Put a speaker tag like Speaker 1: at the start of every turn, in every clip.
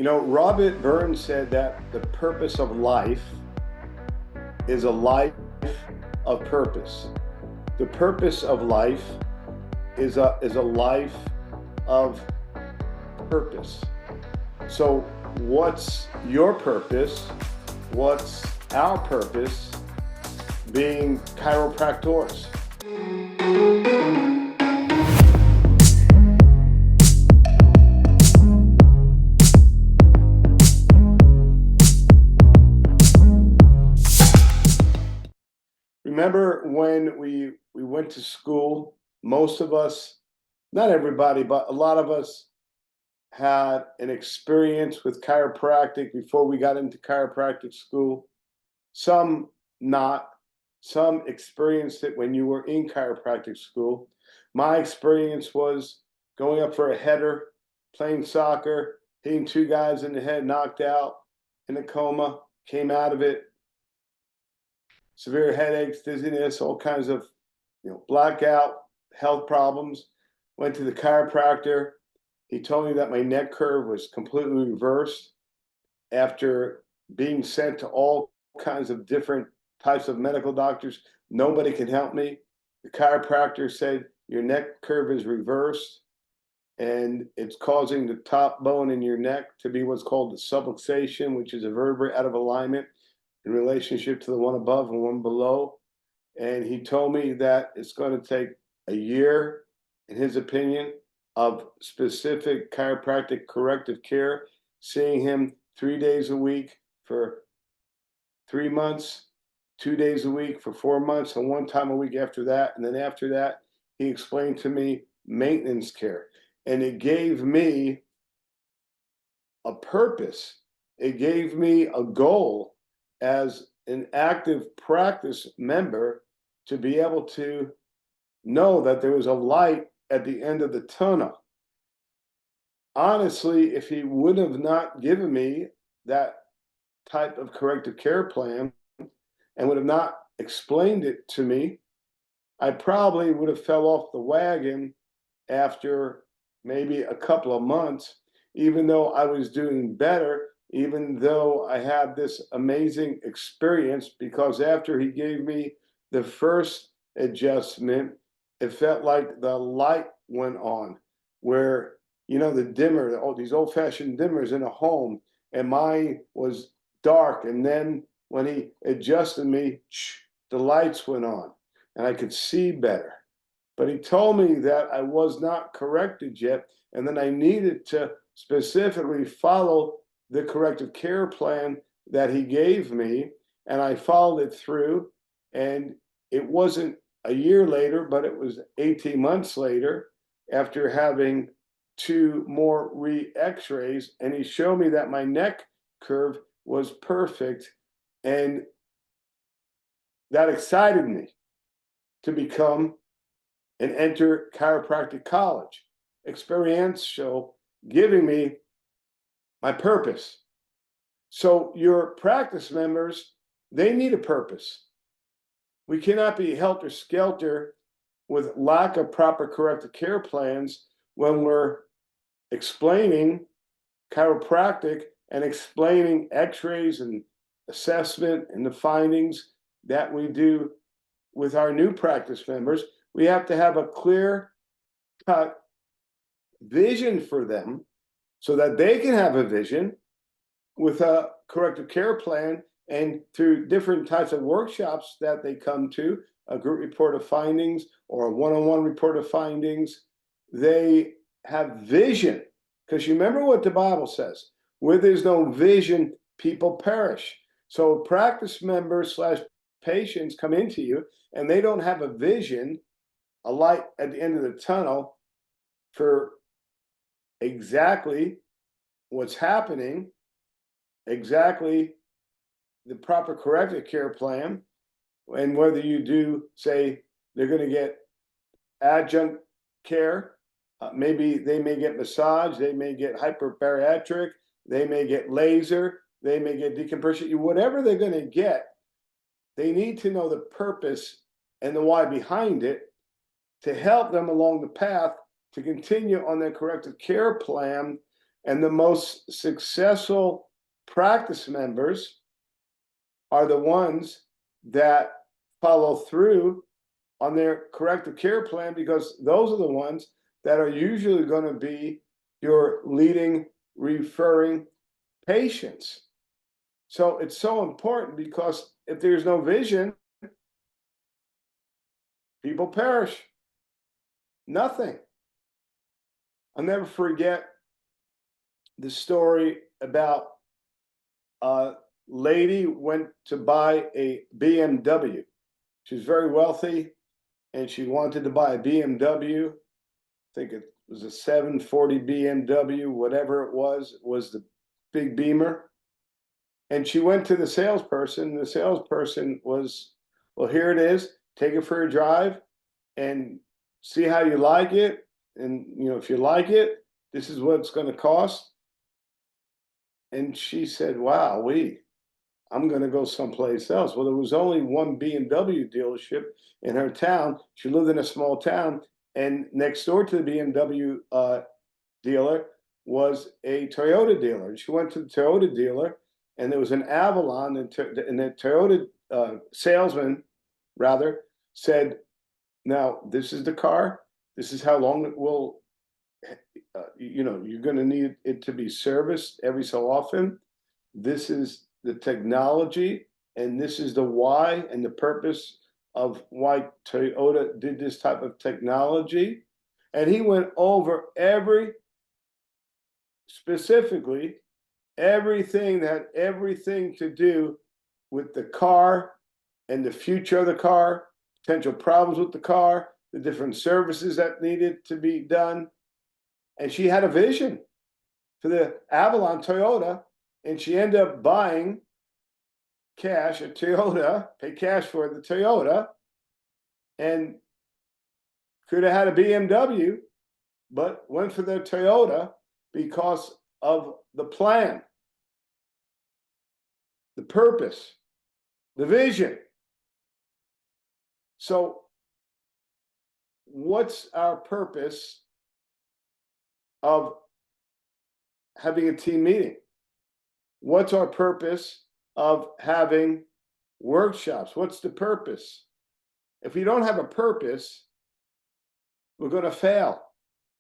Speaker 1: Robert Burns said that the purpose of life is a life of purpose. The purpose of life is a life of purpose. So what's your purpose? What's our purpose being chiropractors? Remember when we went to school, most of us, not everybody, but a lot of us had an experience with chiropractic before we got into chiropractic school. Some not. Some experienced it when you were in chiropractic school. My experience was going up for a header, playing soccer, hitting two guys in the head, knocked out, in a coma, came out of it, severe headaches, dizziness, all kinds of blackout, health problems. Went to the chiropractor. He told me that my neck curve was completely reversed after being sent to all kinds of different types of medical doctors. Nobody can help me. The chiropractor said, your neck curve is reversed and it's causing the top bone in your neck to be what's called the subluxation, which is a vertebrae out of alignment in relationship to the one above and one below. And he told me that it's going to take a year, in his opinion, of specific chiropractic corrective care, seeing him 3 days a week for 3 months, 2 days a week for 4 months, and one time a week after that. And then after that, he explained to me maintenance care. And it gave me a purpose. It gave me a goal as an active practice member to be able to know that there was a light at the end of the tunnel. Honestly, if he would have not given me that type of corrective care plan and would have not explained it to me, I probably would have fell off the wagon after maybe a couple of months, even though I was doing better, even though I had this amazing experience, because after he gave me the first adjustment, it felt like the light went on, where the dimmer, all these old-fashioned dimmers in a home, and mine was dark. And then when he adjusted me, the lights went on and I could see better. But he told me that I was not corrected yet, and then I needed to specifically follow the corrective care plan that he gave me, and I followed it through. And it wasn't a year later, but it was 18 months later, after having 2 more x-rays, and he showed me that my neck curve was perfect, and that excited me to become and enter chiropractic college, experiential, giving me my purpose. So your practice members, they need a purpose. We cannot be helter-skelter with lack of proper corrective care plans when we're explaining chiropractic and explaining x-rays and assessment and the findings that we do with our new practice members. We have to have a clear-cut vision for them so that they can have a vision with a corrective care plan, and through different types of workshops that they come to, a group report of findings or a one-on-one report of findings, they have vision. Because you remember what the Bible says, where there's no vision, people perish. So practice members slash patients come into you and they don't have a vision, a light at the end of the tunnel for exactly what's happening, exactly the proper corrective care plan, and whether you do say they're going to get adjunct care, maybe they may get massage, they may get hyperbariatric, they may get laser, they may get decompression, whatever they're going to get, they need to know the purpose and the why behind it to help them along the path to continue on their corrective care plan And the most successful practice members are the ones that follow through on their corrective care plan, because those are the ones that are usually going to be your leading referring patients. So it's so important, because if there's no vision, people perish. Nothing. I'll never forget the story about a lady went to buy a BMW. She was very wealthy, and she wanted to buy a BMW. I think it was a 740 BMW, whatever it was the big Beamer. And she went to the salesperson. The salesperson was, well, here it is. Take it for a drive and see how you like it. And, if you like it, this is what it's going to cost. And she said, wow, I'm going to go someplace else. Well, there was only one BMW dealership in her town. She lived in a small town, and next door to the BMW dealer was a Toyota dealer. And she went to the Toyota dealer, and there was an Avalon, and the Toyota salesman, rather, said, now, this is the car. This is how long it will, you're going to need it to be serviced every so often. This is the technology, and this is the why and the purpose of why Toyota did this type of technology. And he went over specifically everything that had everything to do with the car and the future of the car, potential problems with the car, the different services that needed to be done. And she had a vision for the Avalon Toyota, and she ended up buying cash a Toyota, pay cash for the Toyota, and could have had a BMW, but went for the Toyota because of the plan, the purpose, the vision. So what's our purpose of having a team meeting? What's our purpose of having workshops? What's the purpose? If we don't have a purpose, we're going to fail.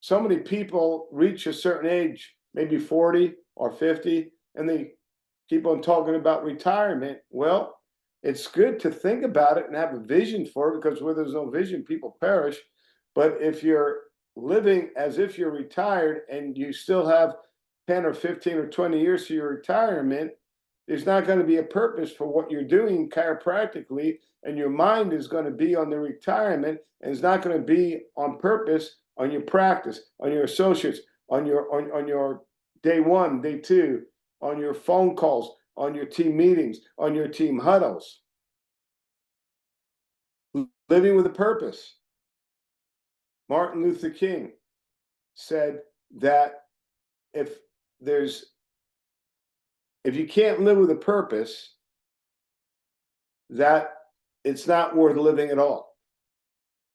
Speaker 1: So many people reach a certain age, maybe 40 or 50, and they keep on talking about retirement. Well, it's good to think about it and have a vision for it, because where there's no vision, people perish. But if you're living as if you're retired and you still have 10 or 15 or 20 years to your retirement, there's not going to be a purpose for what you're doing chiropractically, and your mind is going to be on the retirement, and it's not going to be on purpose on your practice, on your associates, on your day one, day two, on your phone calls, on your team meetings, on your team huddles. Living with a purpose. Martin Luther King said that if you can't live with a purpose, that it's not worth living at all.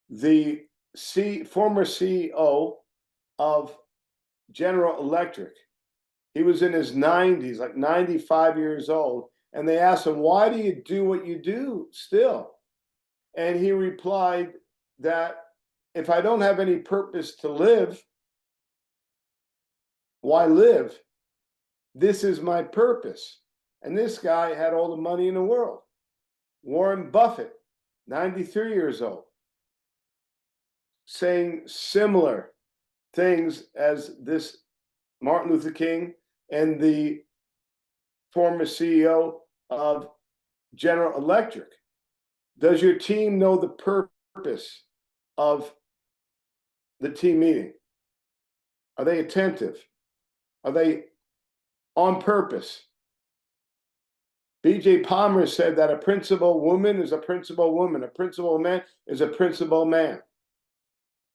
Speaker 1: The former CEO of General Electric, he was in his 90s, like 95 years old, and they asked him, why do you do what you do still? And he replied that if I don't have any purpose to live, why live? This is my purpose. And this guy had all the money in the world. Warren Buffett, 93 years old, saying similar things as this Martin Luther King and the former CEO of General Electric. Does your team know the purpose of the team meeting? Are they attentive? Are they on purpose? B.J. Palmer said that a principal woman is a principal woman. A principal man is a principal man.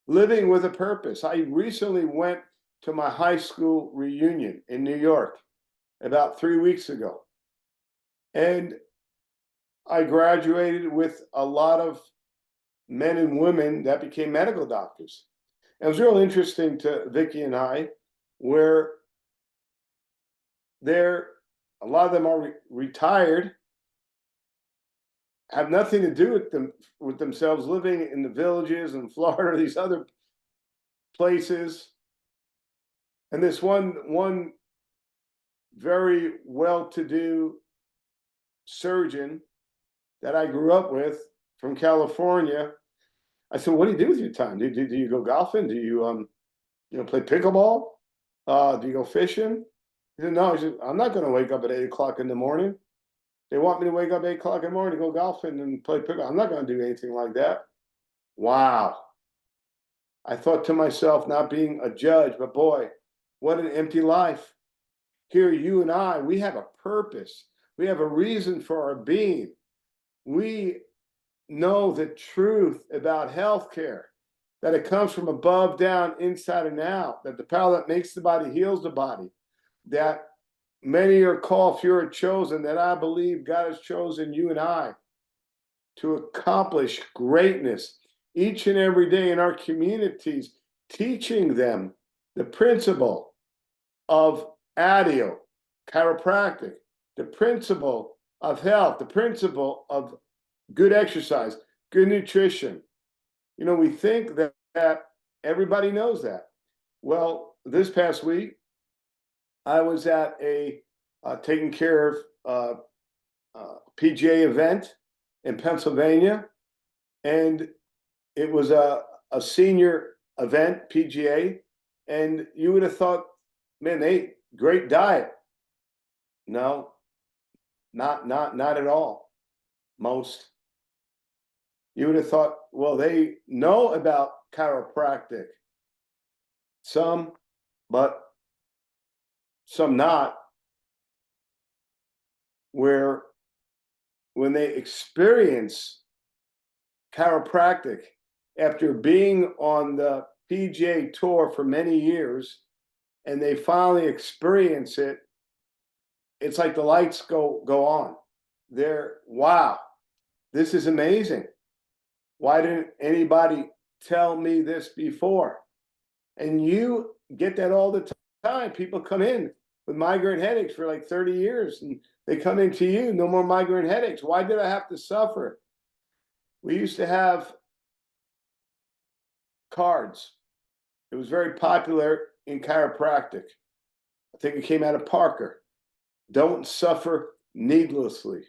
Speaker 1: Living with a purpose. I recently went to my high school reunion in New York about 3 weeks ago. And I graduated with a lot of men and women that became medical doctors. And it was real interesting to Vicki and I, where they're, a lot of them are retired, have nothing to do with themselves, living in the villages in Florida or these other places. And this one very well-to-do surgeon that I grew up with from California, I said, "What do you do with your time? Do you go golfing? Do you play pickleball? Do you go fishing?" He said, "No." He said, "I'm not going to wake up at 8 o'clock in the morning. They want me to wake up 8 o'clock in the morning to go golfing and play pickleball. I'm not going to do anything like that." Wow. I thought to myself, not being a judge, but boy, what an empty life. Here, you and I, we have a purpose. We have a reason for our being. We know the truth about healthcare, that it comes from above down, inside and out, that the power that makes the body heals the body, that many are called, few are chosen, that I believe God has chosen you and I to accomplish greatness each and every day in our communities, teaching them the principle of ADIO, chiropractic, the principle of health, the principle of good exercise, good nutrition. We think that everybody knows that. Well, this past week, I was at a taking care of PGA event in Pennsylvania, and it was a senior event, PGA, and you would have thought, man, they great diet. No, not at all. Most. You would have thought, well, they know about chiropractic. Some, but some not, where when they experience chiropractic after being on the PGA Tour for many years and they finally experience it, it's like the lights go on. They're, wow, this is amazing. Why didn't anybody tell me this before? And you get that all the time. People come in with migraine headaches for like 30 years and they come into you, no more migraine headaches. Why did I have to suffer? We used to have cards. It was very popular in chiropractic. I think it came out of Parker. Don't suffer needlessly.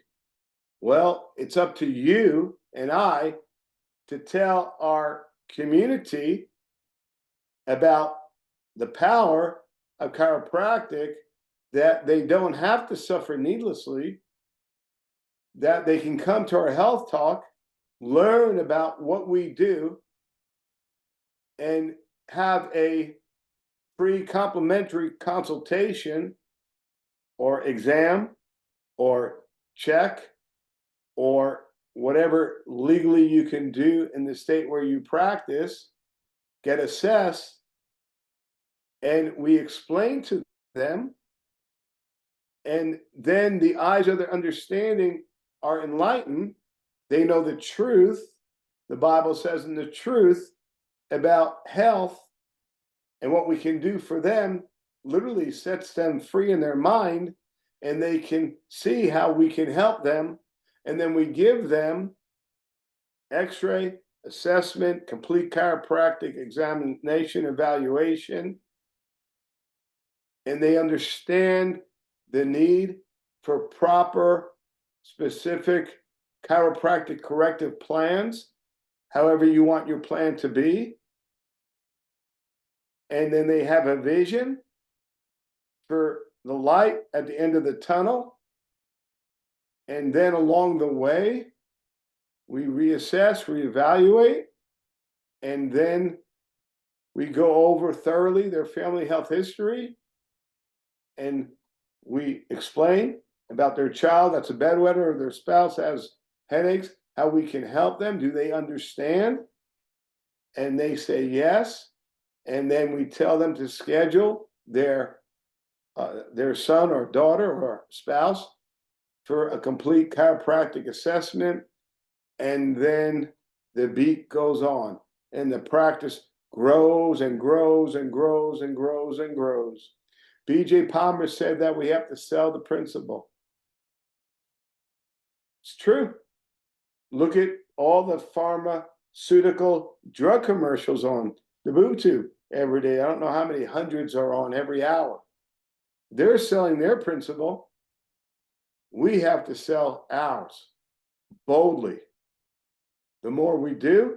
Speaker 1: Well, it's up to you and I to tell our community about the power of chiropractic, that they don't have to suffer needlessly, that they can come to our health talk, learn about what we do, and have a free complimentary consultation or exam or check or whatever legally you can do in the state where you practice, get assessed, and we explain to them, and then the eyes of their understanding are enlightened. They know the truth. The Bible says in the truth about health, and what we can do for them literally sets them free in their mind, and they can see how we can help them. And then we give them x-ray, assessment, complete chiropractic examination, evaluation, and they understand the need for proper, specific chiropractic corrective plans, however you want your plan to be. And then they have a vision for the light at the end of the tunnel. And then along the way, we reassess, reevaluate, and then we go over thoroughly their family health history, and we explain about their child that's a bedwetter or their spouse has headaches, how we can help them. Do they understand? And they say yes. And then we tell them to schedule their son or daughter or spouse for a complete chiropractic assessment. And then the beat goes on, and the practice grows and grows and grows and grows and grows, B.J. Palmer said that we have to sell the principle. It's true. Look at all the pharmaceutical drug commercials on the boob tube every day. I don't know how many hundreds are on every hour. They're selling their principle. We have to sell ours boldly. The more we do,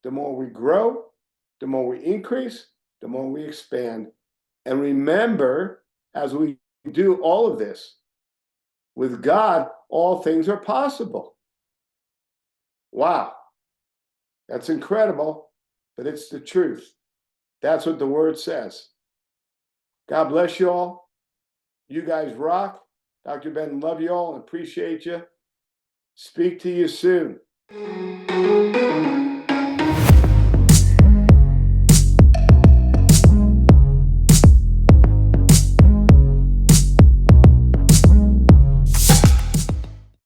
Speaker 1: the more we grow, the more we increase, the more we expand. And remember, as we do all of this, with God, all things are possible. Wow. That's incredible, but it's the truth. That's what the word says. God bless you all. You guys rock. Dr. Ben, love you all and appreciate you. Speak to you soon.